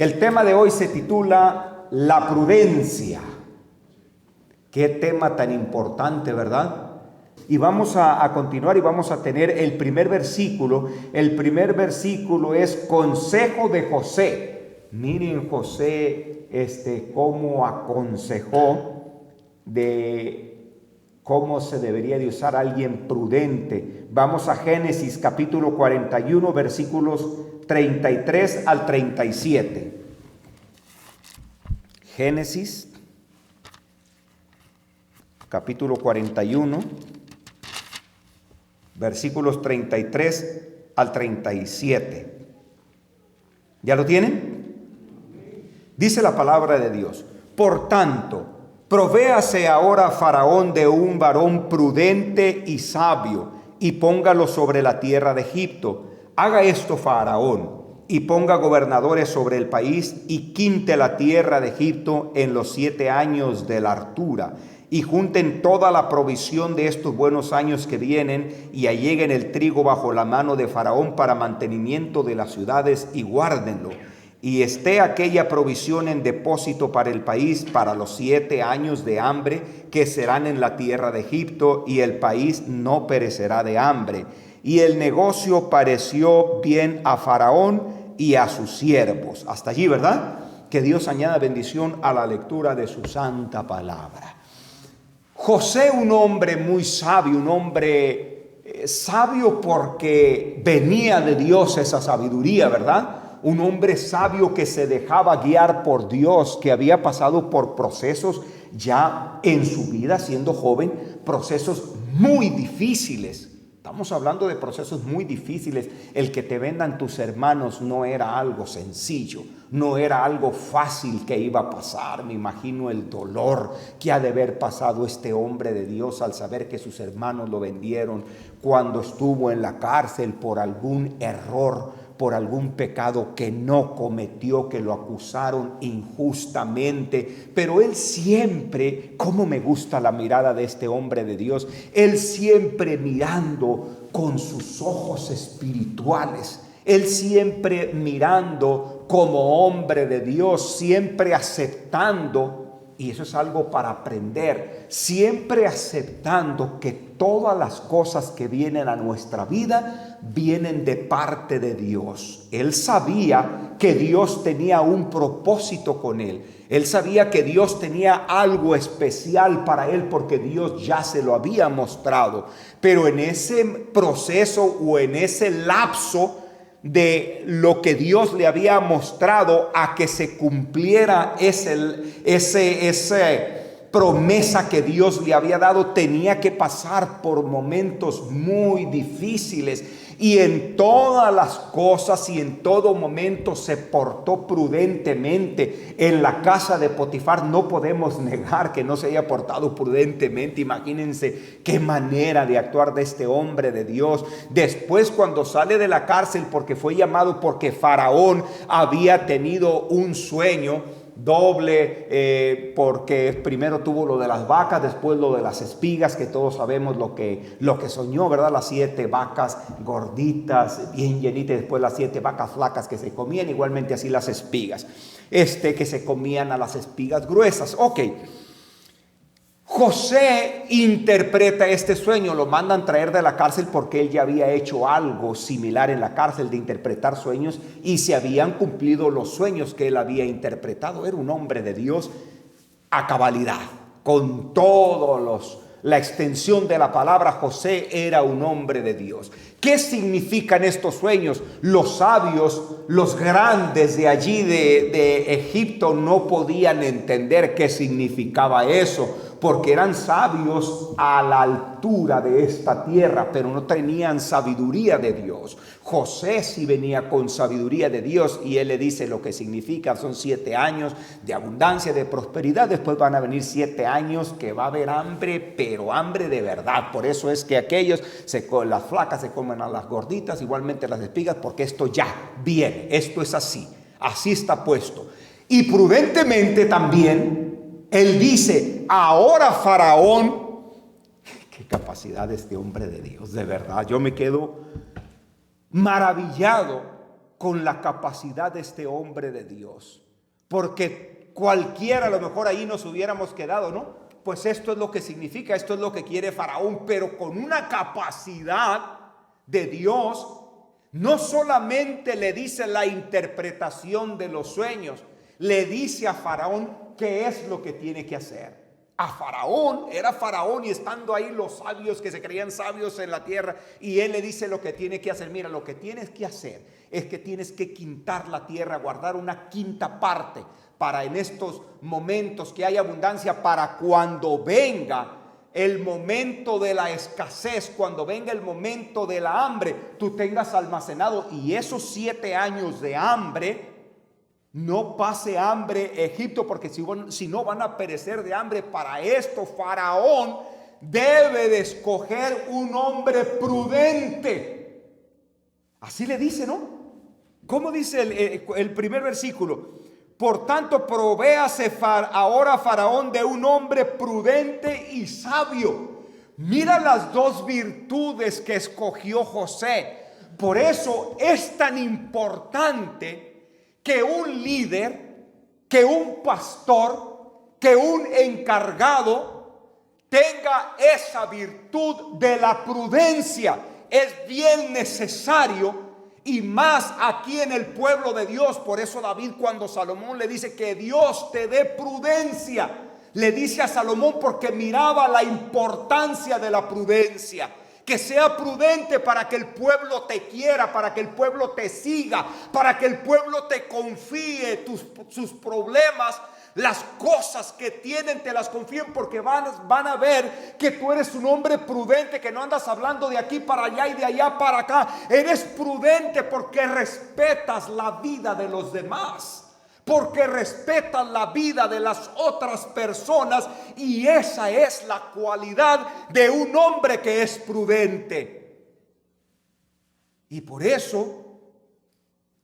El tema de hoy se titula La prudencia. Qué tema tan importante, ¿verdad? Y vamos a continuar y vamos a tener el primer versículo. El primer versículo es consejo de José. Miren José, cómo aconsejó de cómo se debería de usar a alguien prudente. Vamos a Génesis capítulo 41, versículos 33 al 37. Génesis capítulo 41, versículos 33 al 37. ¿Ya lo tienen? Dice la palabra de Dios: por tanto, provéase ahora Faraón de un varón prudente y sabio, y póngalo sobre la tierra de Egipto. Haga esto Faraón, y ponga gobernadores sobre el país, y quinte la tierra de Egipto en los 7 años de la hartura, y junten toda la provisión de estos buenos años que vienen, y alleguen el trigo bajo la mano de Faraón para mantenimiento de las ciudades, y guárdenlo. Y esté aquella provisión en depósito para el país para los 7 años de hambre que serán en la tierra de Egipto, y el país no perecerá de hambre. Y el negocio pareció bien a Faraón y a sus siervos. Hasta allí, ¿verdad? Que Dios añada bendición a la lectura de su santa palabra. José, un hombre muy sabio, un hombre sabio porque venía de Dios esa sabiduría, ¿verdad? Un hombre sabio que se dejaba guiar por Dios, que había pasado por procesos ya en su vida siendo joven, procesos muy difíciles. Estamos hablando de procesos muy difíciles. El que te vendan tus hermanos no era algo sencillo, no era algo fácil que iba a pasar. Me imagino el dolor que ha de haber pasado este hombre de Dios al saber que sus hermanos lo vendieron cuando estuvo en la cárcel por algún error, por algún pecado que no cometió, que lo acusaron injustamente. Pero él siempre, cómo me gusta la mirada de este hombre de Dios, él siempre mirando con sus ojos espirituales, él siempre mirando como hombre de Dios, siempre aceptando. Y eso es algo para aprender, siempre aceptando que todas las cosas que vienen a nuestra vida vienen de parte de Dios. Él sabía que Dios tenía un propósito con él. Él sabía que Dios tenía algo especial para él porque Dios ya se lo había mostrado. Pero en ese proceso o en ese lapso de lo que Dios le había mostrado a que se cumpliera esa promesa que Dios le había dado, tenía que pasar por momentos muy difíciles. Y en todas las cosas y en todo momento se portó prudentemente. En la casa de Potifar no podemos negar que no se haya portado prudentemente. Imagínense qué manera de actuar de este hombre de Dios. Después, cuando sale de la cárcel, porque fue llamado porque Faraón había tenido un sueño doble, porque primero tuvo lo de las vacas, después lo de las espigas, que todos sabemos lo que soñó, ¿verdad? Las 7 vacas gorditas, bien llenitas, después las 7 vacas flacas que se comían, igualmente así las espigas, que se comían a las espigas gruesas. Ok. José interpreta este sueño, lo mandan traer de la cárcel porque él ya había hecho algo similar en la cárcel de interpretar sueños y se habían cumplido los sueños que él había interpretado. Era un hombre de Dios a cabalidad, con todos la extensión de la palabra. José era un hombre de Dios. ¿Qué significan estos sueños? Los sabios, los grandes de allí de Egipto no podían entender qué significaba eso, porque eran sabios a la altura de esta tierra, pero no tenían sabiduría de Dios. José sí venía con sabiduría de Dios y él le dice lo que significa. Son 7 años de abundancia, de prosperidad. Después van a venir 7 años que va a haber hambre, pero hambre de verdad. Por eso es que aquellos, las flacas se comen a las gorditas, igualmente las espigas, porque esto ya viene. Esto es así. Así está puesto. Y prudentemente también él dice, ahora Faraón, qué capacidad de este hombre de Dios, de verdad. Yo me quedo maravillado con la capacidad de este hombre de Dios. Porque cualquiera a lo mejor ahí nos hubiéramos quedado, ¿no? Pues esto es lo que significa, esto es lo que quiere Faraón, pero con una capacidad de Dios. No solamente le dice la interpretación de los sueños, le dice a Faraón qué es lo que tiene que hacer. A Faraón, era Faraón y estando ahí los sabios que se creían sabios en la tierra, y él le dice lo que tiene que hacer. Mira, lo que tienes que hacer es que tienes que quintar la tierra, guardar una quinta parte para en estos momentos que hay abundancia, para cuando venga el momento de la escasez, cuando venga el momento de la hambre, tú tengas almacenado. Y esos 7 años de hambre, no pase hambre Egipto, porque si no van a perecer de hambre. Para esto Faraón debe de escoger un hombre prudente. Así le dice, ¿no? ¿Cómo dice el primer versículo? Por tanto, provéase ahora Faraón de un hombre prudente y sabio. Mira las dos virtudes que escogió José. Por eso es tan importante que un líder, que un pastor, que un encargado tenga esa virtud de la prudencia. Es bien necesario, y más aquí en el pueblo de Dios. Por eso David, cuando Salomón le dice que Dios te dé prudencia, le dice a Salomón porque miraba la importancia de la prudencia. Que sea prudente para que el pueblo te quiera, para que el pueblo te siga, para que el pueblo te confíe sus problemas, las cosas que tienen, te las confíen, porque van a ver que tú eres un hombre prudente, que no andas hablando de aquí para allá y de allá para acá. Eres prudente porque respetas la vida de los demás, porque respetas la vida de las otras personas, y esa es la cualidad de un hombre que es prudente. Y por eso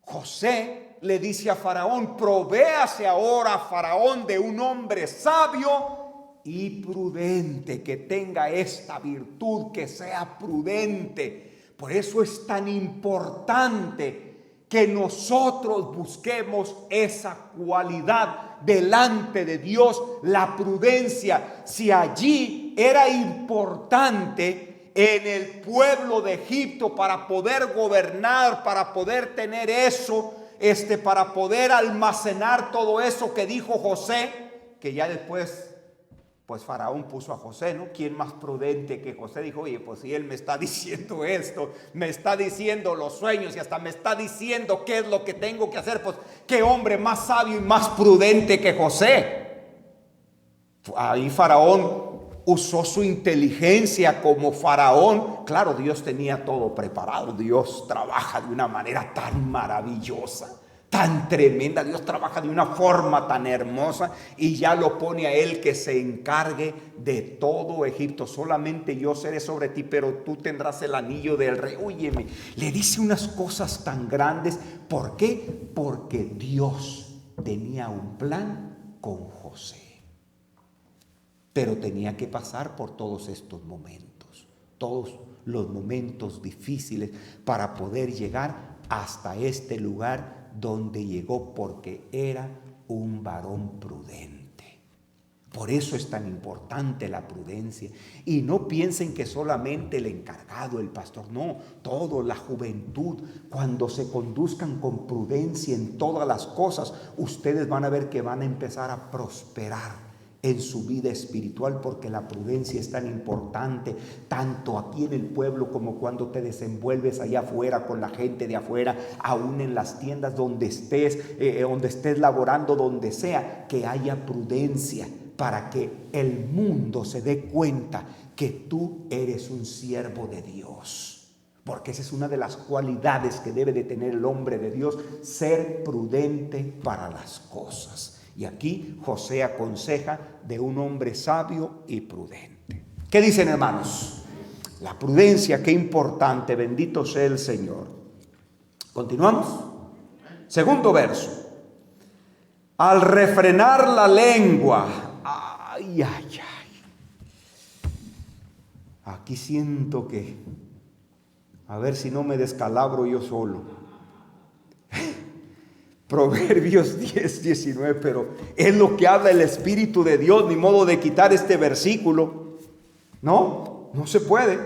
José le dice a Faraón: provéase ahora Faraón de un hombre sabio y prudente, que tenga esta virtud, que sea prudente. Por eso es tan importante que nosotros busquemos esa cualidad delante de Dios, la prudencia. Si allí era importante en el pueblo de Egipto para poder gobernar, para poder tener eso, para poder almacenar todo eso que dijo José, que ya después pues Faraón puso a José, ¿no? ¿Quién más prudente que José? Dijo: oye, pues si él me está diciendo esto, me está diciendo los sueños y hasta me está diciendo qué es lo que tengo que hacer, pues qué hombre más sabio y más prudente que José. Ahí Faraón usó su inteligencia como Faraón. Claro, Dios tenía todo preparado. Dios trabaja de una manera tan maravillosa, tan tremenda. Dios trabaja de una forma tan hermosa, y ya lo pone a él que se encargue de todo Egipto. Solamente yo seré sobre ti, pero tú tendrás el anillo del rey. Óyeme, le dice unas cosas tan grandes. ¿Por qué? Porque Dios tenía un plan con José, pero tenía que pasar por todos estos momentos, todos los momentos difíciles, para poder llegar hasta este lugar donde llegó, porque era un varón prudente. Por eso es tan importante la prudencia. Y no piensen que solamente el encargado, el pastor, no, todo, la juventud, cuando se conduzcan con prudencia en todas las cosas, ustedes van a ver que van a empezar a prosperar en su vida espiritual, porque la prudencia es tan importante, tanto aquí en el pueblo como cuando te desenvuelves allá afuera con la gente de afuera, aún en las tiendas donde estés laborando, donde sea, que haya prudencia, para que el mundo se dé cuenta que tú eres un siervo de Dios. Porque esa es una de las cualidades que debe de tener el hombre de Dios: ser prudente para las cosas. Y aquí José aconseja de un hombre sabio y prudente. ¿Qué dicen, hermanos? La prudencia, qué importante, bendito sea el Señor. Continuamos. Segundo verso. Al refrenar la lengua. Ay, ay, ay. Aquí siento que, a ver si no me descalabro yo solo. Proverbios 10, 19, pero es lo que habla el Espíritu de Dios, ni modo de quitar este versículo. No, no se puede.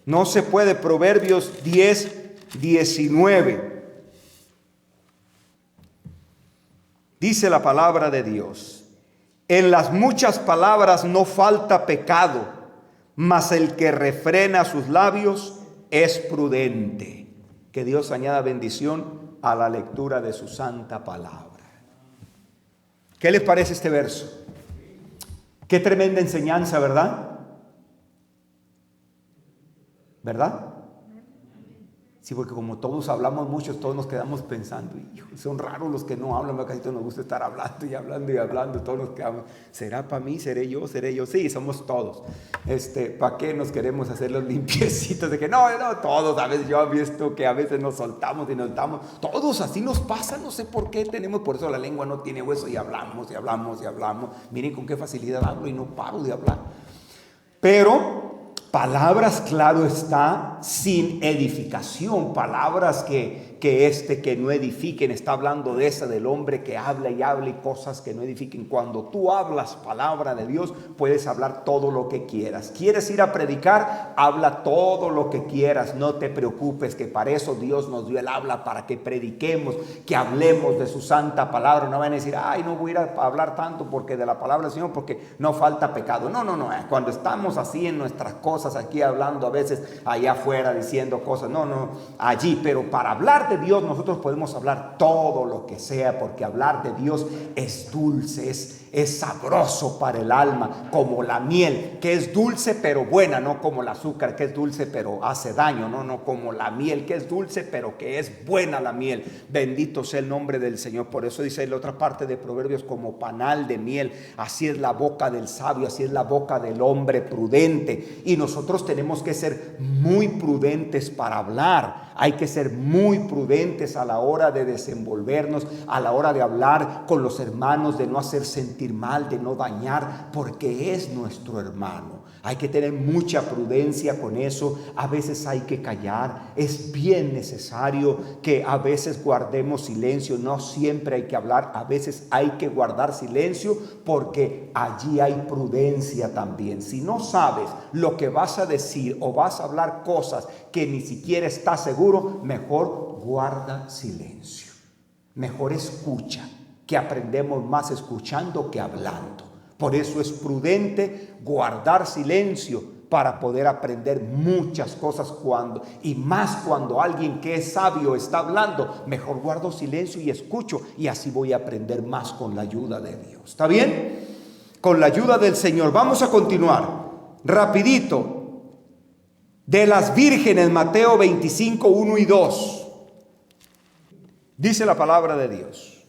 No se puede. Proverbios 10, 19. Dice la palabra de Dios: en las muchas palabras no falta pecado, mas el que refrena sus labios es prudente. Que Dios añada bendición a la lectura de su santa palabra. ¿Qué les parece este verso? Qué tremenda enseñanza, ¿verdad? ¿Verdad? Sí, porque como todos hablamos mucho, todos nos quedamos pensando, hijo, son raros los que no hablan, casi todos nos gusta estar hablando y hablando y hablando, todos nos quedamos, ¿será para mí? ¿Seré yo? Sí, somos todos. ¿Para qué nos queremos hacer los limpiecitos? De que no, todos, a veces yo he visto que a veces nos soltamos y nos damos, todos así nos pasa, no sé por qué tenemos, por eso la lengua no tiene hueso y hablamos y hablamos y hablamos. Miren con qué facilidad hablo y no paro de hablar. Pero palabras, claro está, sin edificación, palabras que no edifiquen. Está hablando de esa del hombre que habla y habla y cosas que no edifiquen. Cuando tú hablas palabra de Dios, puedes hablar todo lo que quieras. ¿Quieres ir a predicar? Habla todo lo que quieras, no te preocupes, que para eso Dios nos dio el habla, para que prediquemos, que hablemos de su santa palabra. No van a decir, ay, no voy a ir a hablar tanto porque de la palabra del Señor, porque no falta pecado. No, cuando estamos así en nuestras cosas, aquí hablando a veces allá afuera diciendo cosas, allí, pero para hablar de Dios nosotros podemos hablar todo lo que sea, porque hablar de Dios es dulce, es sabroso para el alma, como la miel, que es dulce pero buena, no como el azúcar que es dulce pero hace daño, no como la miel que es dulce pero que es buena la miel. Bendito sea el nombre del Señor. Por eso dice en la otra parte de Proverbios, como panal de miel, así es la boca del sabio, así es la boca del hombre prudente. Y nosotros tenemos que ser muy prudentes para hablar. Hay que ser muy prudentes a la hora de desenvolvernos, a la hora de hablar con los hermanos, de no hacer sentir mal, de no dañar, porque es nuestro hermano. Hay que tener mucha prudencia con eso. A veces hay que callar. Es bien necesario que a veces guardemos silencio. No siempre hay que hablar. A veces hay que guardar silencio porque allí hay prudencia también. Si no sabes lo que vas a decir o vas a hablar cosas que ni siquiera estás seguro, mejor guarda silencio. Mejor escucha, que aprendemos más escuchando que hablando. Por eso es prudente guardar silencio para poder aprender muchas cosas y más cuando alguien que es sabio está hablando. Mejor guardo silencio y escucho, y así voy a aprender más con la ayuda de Dios. ¿Está bien? Con la ayuda del Señor. Vamos a continuar rapidito. De las vírgenes, Mateo 25, 1 y 2. Dice la palabra de Dios: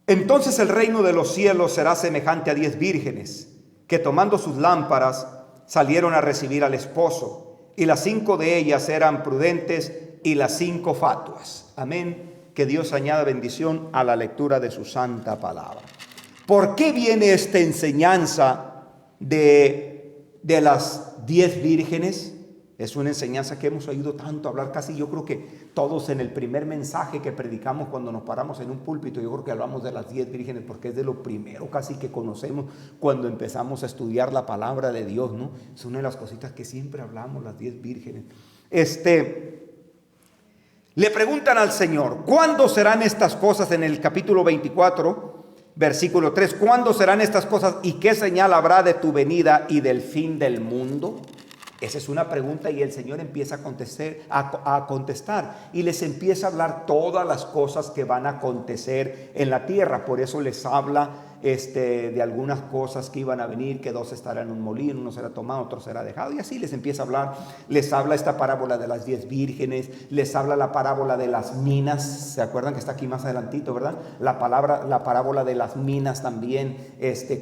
entonces el reino de los cielos será semejante a 10 vírgenes, que tomando sus lámparas salieron a recibir al esposo, y las 5 de ellas eran prudentes y las 5 fatuas. Amén. Que Dios añada bendición a la lectura de su santa palabra. ¿Por qué viene esta enseñanza de las 10 vírgenes? Es una enseñanza que hemos oído tanto hablar, casi yo creo que todos en el primer mensaje que predicamos cuando nos paramos en un púlpito, yo creo que hablamos de las 10 vírgenes, porque es de lo primero casi que conocemos cuando empezamos a estudiar la palabra de Dios, ¿no? Es una de las cositas que siempre hablamos, las 10 vírgenes. Le preguntan al Señor, ¿cuándo serán estas cosas? En el capítulo 24, versículo 3, ¿cuándo serán estas cosas y qué señal habrá de tu venida y del fin del mundo? Esa es una pregunta, y el Señor empieza a contestar y les empieza a hablar todas las cosas que van a acontecer en la tierra. Por eso les habla de algunas cosas que iban a venir, que 2 estarán en un molino, uno será tomado, otro será dejado, y así les empieza a hablar. Les habla esta parábola de las 10 vírgenes, les habla la parábola de las minas. ¿Se acuerdan que está aquí más adelantito, verdad? La parábola de las minas también,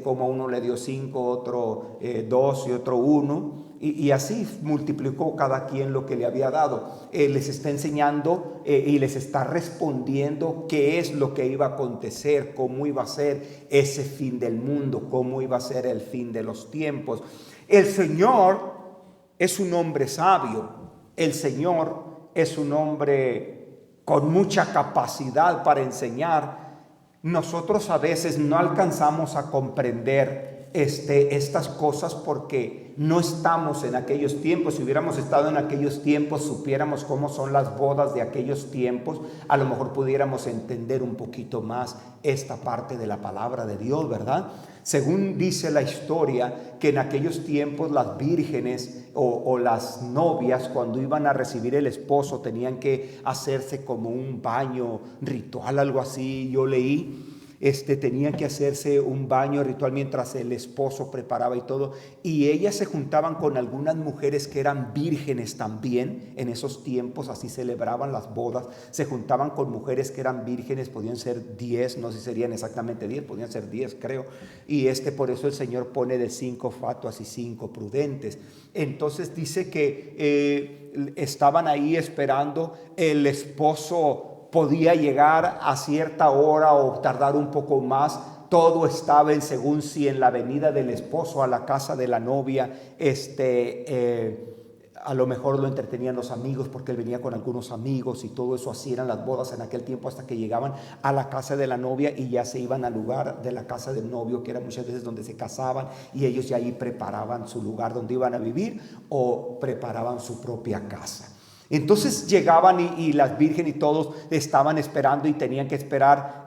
como uno le dio 5, otro 2 y otro 1. Y así multiplicó cada quien lo que le había dado. Les está enseñando y les está respondiendo qué es lo que iba a acontecer, cómo iba a ser ese fin del mundo, cómo iba a ser el fin de los tiempos. El Señor es un hombre sabio. El Señor es un hombre con mucha capacidad para enseñar, nosotros a veces no alcanzamos a comprender estas cosas porque no estamos en aquellos tiempos. Si hubiéramos estado en aquellos tiempos, supiéramos cómo son las bodas de aquellos tiempos, a lo mejor pudiéramos entender un poquito más esta parte de la palabra de Dios, ¿verdad? Según dice la historia, que en aquellos tiempos las vírgenes o las novias, cuando iban a recibir el esposo, tenían que hacerse como un baño ritual, algo así, yo leí. Tenían que hacerse un baño ritual mientras el esposo preparaba y todo, y ellas se juntaban con algunas mujeres que eran vírgenes también en esos tiempos. Así celebraban las bodas, se juntaban con mujeres que eran vírgenes, podían ser 10, no sé si serían exactamente 10, podían ser 10 creo, y por eso el Señor pone de 5 fatuas y 5 prudentes. Entonces dice que estaban ahí esperando, el esposo podía llegar a cierta hora o tardar un poco más. Todo estaba según si en la venida del esposo a la casa de la novia, a lo mejor lo entretenían los amigos porque él venía con algunos amigos y todo eso. Así eran las bodas en aquel tiempo, hasta que llegaban a la casa de la novia y ya se iban al lugar de la casa del novio, que era muchas veces donde se casaban, y ellos ya ahí preparaban su lugar donde iban a vivir o preparaban su propia casa. Entonces llegaban y las vírgenes y todos estaban esperando y tenían que esperar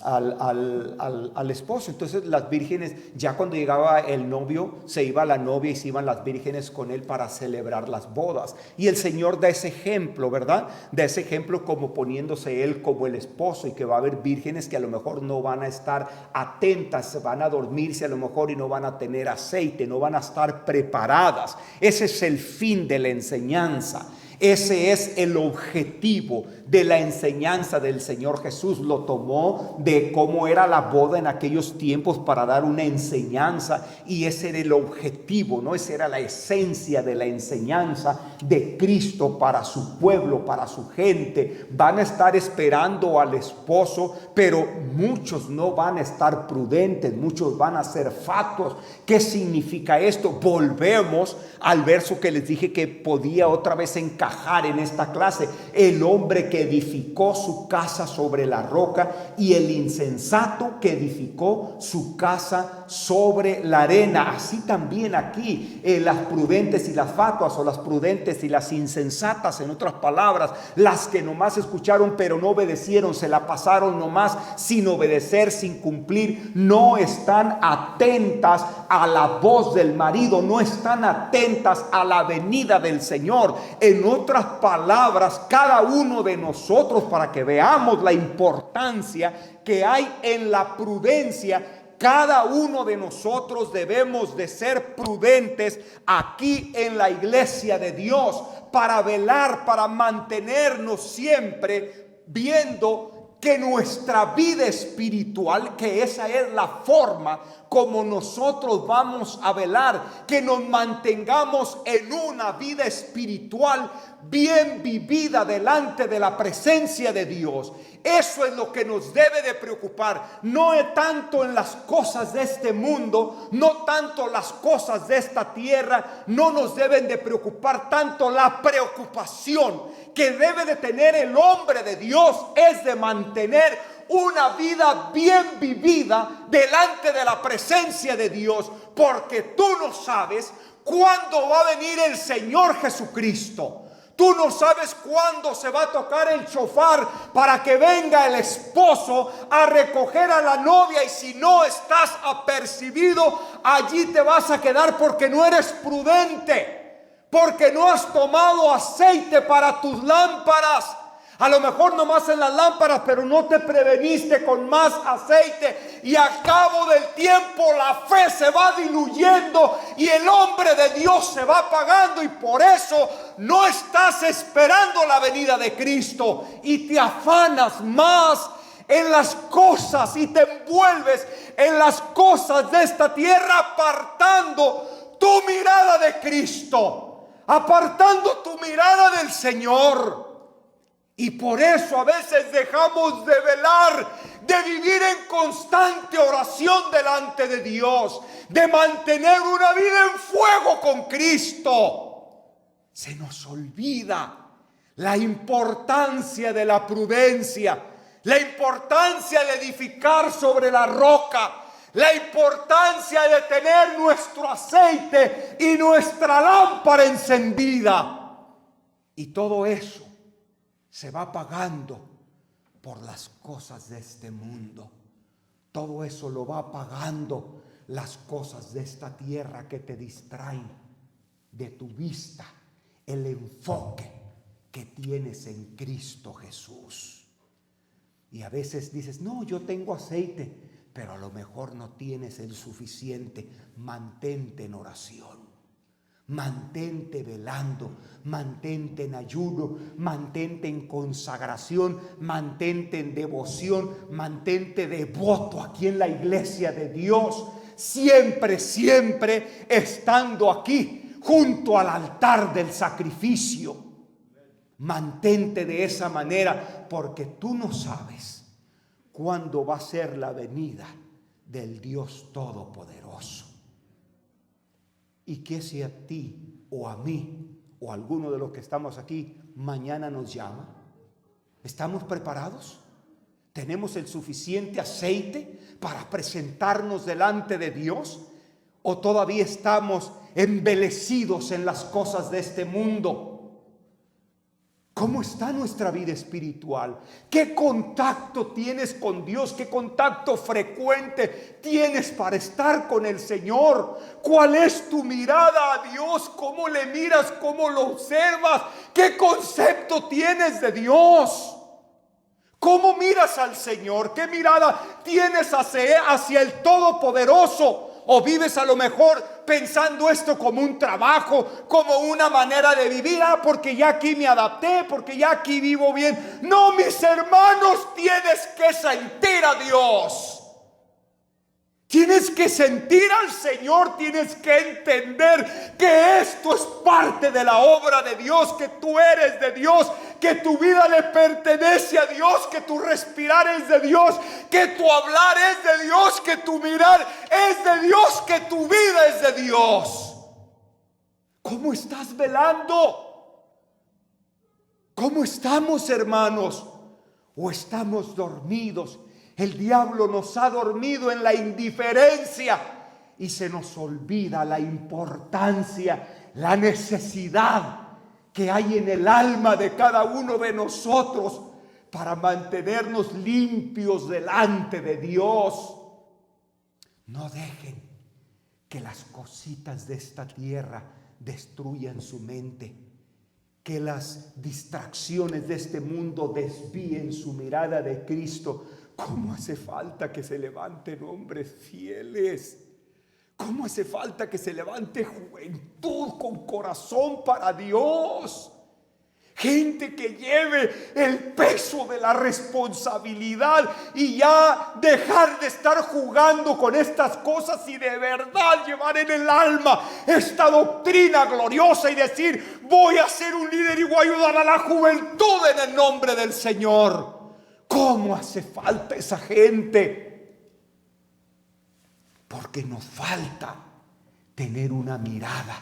al esposo. Entonces las vírgenes, ya cuando llegaba el novio, se iba la novia y se iban las vírgenes con él para celebrar las bodas. Y el Señor da ese ejemplo, ¿verdad? Da ese ejemplo como poniéndose él como el esposo, y que va a haber vírgenes que a lo mejor no van a estar atentas, van a dormirse a lo mejor y no van a tener aceite, no van a estar preparadas. Ese es el fin de la enseñanza. Ese es el objetivo de la enseñanza del Señor Jesús. Lo tomó de cómo era la boda en aquellos tiempos para dar una enseñanza, y ese era el objetivo, ¿no? Esa era la esencia de la enseñanza de Cristo para su pueblo, para su gente. Van a estar esperando al esposo, pero muchos no van a estar prudentes, muchos van a ser fatuos. ¿Qué significa esto? Volvemos al verso que les dije que podía otra vez encajar en esta clase. El hombre que edificó su casa sobre la roca, y el insensato que edificó su casa sobre la arena. Así también aquí las prudentes y las fatuas, o las prudentes y las insensatas, en otras palabras, las que nomás escucharon pero no obedecieron, se la pasaron nomás sin obedecer, sin cumplir, no están atentas a la voz del marido, no están atentas a la venida del Señor. En otras palabras, cada uno de nosotros, para que veamos la importancia que hay en la prudencia, cada uno de nosotros debemos de ser prudentes aquí en la iglesia de Dios, para velar, para mantenernos siempre viendo que nuestra vida espiritual, que esa es la forma como nosotros vamos a velar, que nos mantengamos en una vida espiritual bien vivida delante de la presencia de Dios. Eso es lo que nos debe de preocupar, no es tanto en las cosas de este mundo, no tanto las cosas de esta tierra. No nos deben de preocupar tanto. La preocupación que debe de tener el hombre de Dios es de mantener una vida bien vivida delante de la presencia de Dios, porque tú no sabes cuándo va a venir el Señor Jesucristo. Tú no sabes cuándo se va a tocar el shofar para que venga el esposo a recoger a la novia, y si no estás apercibido, allí te vas a quedar porque no eres prudente, porque no has tomado aceite para tus lámparas. A lo mejor nomás en las lámparas, pero no te preveniste con más aceite, y a cabo del tiempo la fe se va diluyendo y el hombre de Dios se va apagando, y por eso no estás esperando la venida de Cristo y te afanas más en las cosas y te envuelves en las cosas de esta tierra, apartando tu mirada de Cristo, apartando tu mirada del Señor. Y por eso a veces dejamos de velar, de vivir en constante oración delante de Dios, de mantener una vida en fuego con Cristo. Se nos olvida la importancia de la prudencia, la importancia de edificar sobre la roca, la importancia de tener nuestro aceite y nuestra lámpara encendida. Y todo eso se va pagando por las cosas de este mundo. Todo eso lo va pagando las cosas de esta tierra que te distraen de tu vista, el enfoque que tienes en Cristo Jesús. Y a veces dices, no, yo tengo aceite, pero a lo mejor no tienes el suficiente. Mantente en oración, mantente velando, mantente en ayuno, mantente en consagración, mantente en devoción, mantente devoto aquí en la iglesia de Dios, siempre, siempre estando aquí junto al altar del sacrificio. Mantente de esa manera, porque tú no sabes cuándo va a ser la venida del Dios Todopoderoso. Y que si a ti o a mí o a alguno de los que estamos aquí mañana nos llama, ¿estamos preparados? ¿Tenemos el suficiente aceite para presentarnos delante de Dios? ¿O todavía estamos embelecidos en las cosas de este mundo? ¿Cómo está nuestra vida espiritual? ¿Qué contacto tienes con Dios? ¿Qué contacto frecuente tienes para estar con el Señor? ¿Cuál es tu mirada a Dios? ¿Cómo le miras? ¿Cómo lo observas? ¿Qué concepto tienes de Dios? ¿Cómo miras al Señor? ¿Qué mirada tienes hacia el Todopoderoso? ¿O vives a lo mejor pensando esto como un trabajo, como una manera de vivir? Porque ya aquí me adapté, porque ya aquí vivo bien. No, mis hermanos, tienes que sentir a Dios. Tienes que sentir al Señor, tienes que entender que esto es parte de la obra de Dios, que tú eres de Dios, que tu vida le pertenece a Dios, que tu respirar es de Dios, que tu hablar es de Dios, que tu mirar es de Dios, que tu vida es de Dios. ¿Cómo estás velando? ¿Cómo estamos, hermanos? ¿O estamos dormidos? El diablo nos ha dormido en la indiferencia y se nos olvida la importancia, la necesidad que hay en el alma de cada uno de nosotros para mantenernos limpios delante de Dios. No dejen que las cositas de esta tierra destruyan su mente, que las distracciones de este mundo desvíen su mirada de Cristo. ¿Cómo hace falta que se levanten hombres fieles? ¿Cómo hace falta que se levante juventud con corazón para Dios? Gente que lleve el peso de la responsabilidad y ya dejar de estar jugando con estas cosas y de verdad llevar en el alma esta doctrina gloriosa y decir: voy a ser un líder y voy a ayudar a la juventud en el nombre del Señor. ¿Cómo hace falta esa gente? Porque nos falta tener una mirada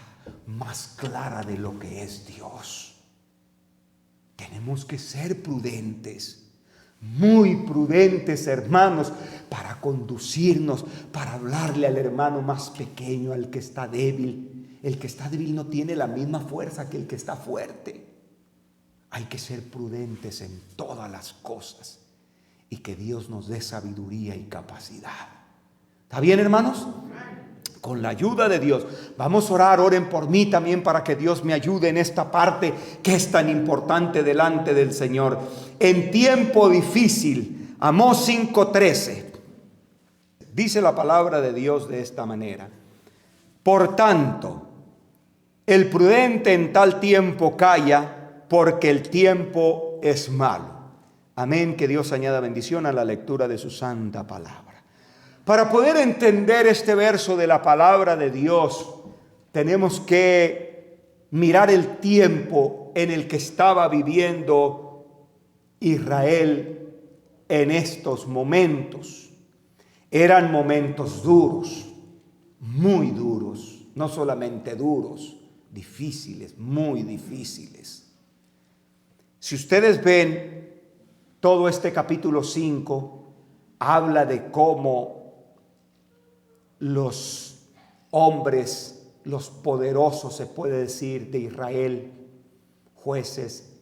más clara de lo que es Dios. Tenemos que ser prudentes, muy prudentes, hermanos, para conducirnos, para hablarle al hermano más pequeño, al que está débil. El que está débil no tiene la misma fuerza que el que está fuerte. Hay que ser prudentes en todas las cosas y que Dios nos dé sabiduría y capacidad. ¿Está bien, hermanos? Con la ayuda de Dios. Vamos a orar, oren por mí también para que Dios me ayude en esta parte que es tan importante delante del Señor. En tiempo difícil, Amós 5:13, dice la palabra de Dios de esta manera: por tanto, el prudente en tal tiempo calla, porque el tiempo es malo. Amén. Que Dios añada bendición a la lectura de su santa palabra. Para poder entender este verso de la palabra de Dios, tenemos que mirar el tiempo en el que estaba viviendo Israel en estos momentos. Eran momentos duros, muy duros, no solamente duros, difíciles, muy difíciles. Si ustedes ven, todo este capítulo 5 habla de cómo los hombres, los poderosos, se puede decir, de Israel, jueces,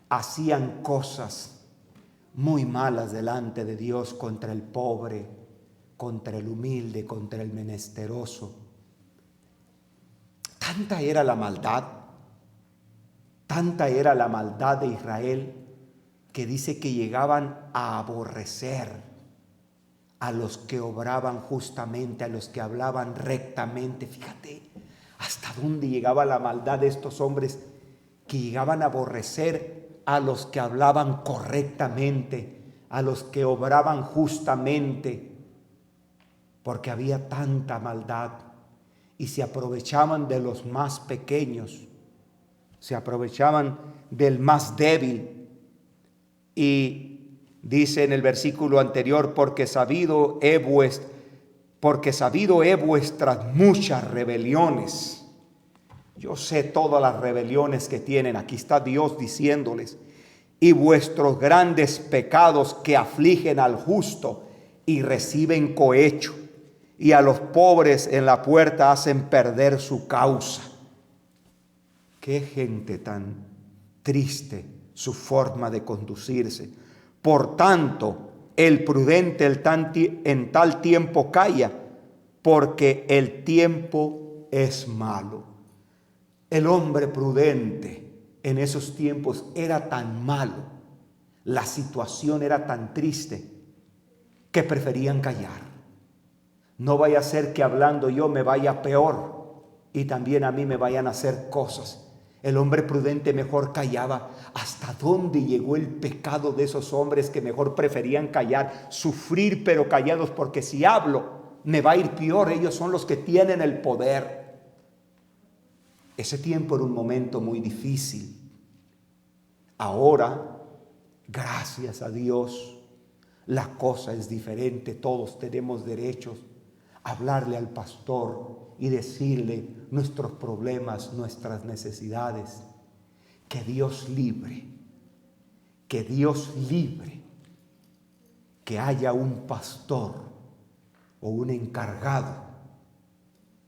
hacían cosas muy malas delante de Dios contra el pobre, contra el humilde, contra el menesteroso. Tanta era la maldad de Israel, que dice que llegaban a aborrecer a los que obraban justamente, a los que hablaban rectamente. Fíjate hasta dónde llegaba la maldad de estos hombres, que llegaban a aborrecer a los que hablaban correctamente, a los que obraban justamente, porque había tanta maldad, y se aprovechaban de los más pequeños, se aprovechaban del más débil. Y dice en el versículo anterior, porque sabido he vuestras muchas rebeliones. Yo sé todas las rebeliones que tienen. Aquí está Dios diciéndoles: y vuestros grandes pecados, que afligen al justo y reciben cohecho, y a los pobres en la puerta hacen perder su causa. Qué gente tan triste su forma de conducirse. Por tanto, el prudente en tal tiempo calla, porque el tiempo es malo. El hombre prudente en esos tiempos era tan malo, la situación era tan triste, que preferían callar. No vaya a ser que hablando yo me vaya peor y también a mí me vayan a hacer cosas. El hombre prudente mejor callaba. ¿Hasta dónde llegó el pecado de esos hombres que mejor preferían callar, sufrir pero callados? Porque si hablo me va a ir peor, ellos son los que tienen el poder. Ese tiempo era un momento muy difícil. Ahora, gracias a Dios, la cosa es diferente. Todos tenemos derechos a hablarle al pastor y decirle nuestros problemas, nuestras necesidades. Que Dios libre, que haya un pastor o un encargado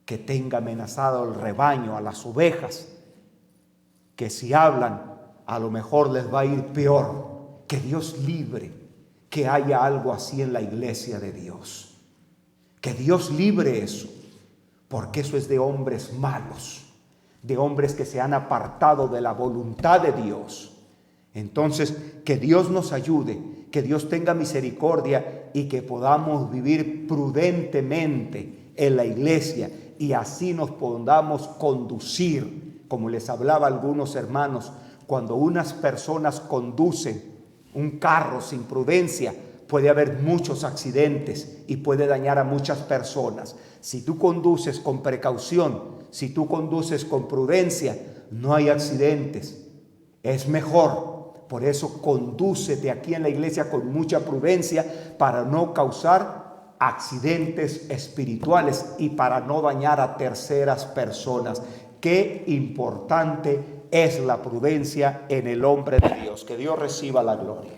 que tenga amenazado el rebaño, a las ovejas, que si hablan a lo mejor les va a ir peor. Que Dios libre que haya algo así en la iglesia de Dios. Que Dios libre eso, porque eso es de hombres malos, de hombres que se han apartado de la voluntad de Dios. Entonces, que Dios nos ayude, que Dios tenga misericordia y que podamos vivir prudentemente en la iglesia y así nos podamos conducir, como les hablaba a algunos hermanos, cuando unas personas conducen un carro sin prudencia, puede haber muchos accidentes y puede dañar a muchas personas. Si tú conduces con precaución, si tú conduces con prudencia, no hay accidentes. Es mejor. Por eso condúcete aquí en la iglesia con mucha prudencia para no causar accidentes espirituales y para no dañar a terceras personas. Qué importante es la prudencia en el hombre de Dios. Que Dios reciba la gloria.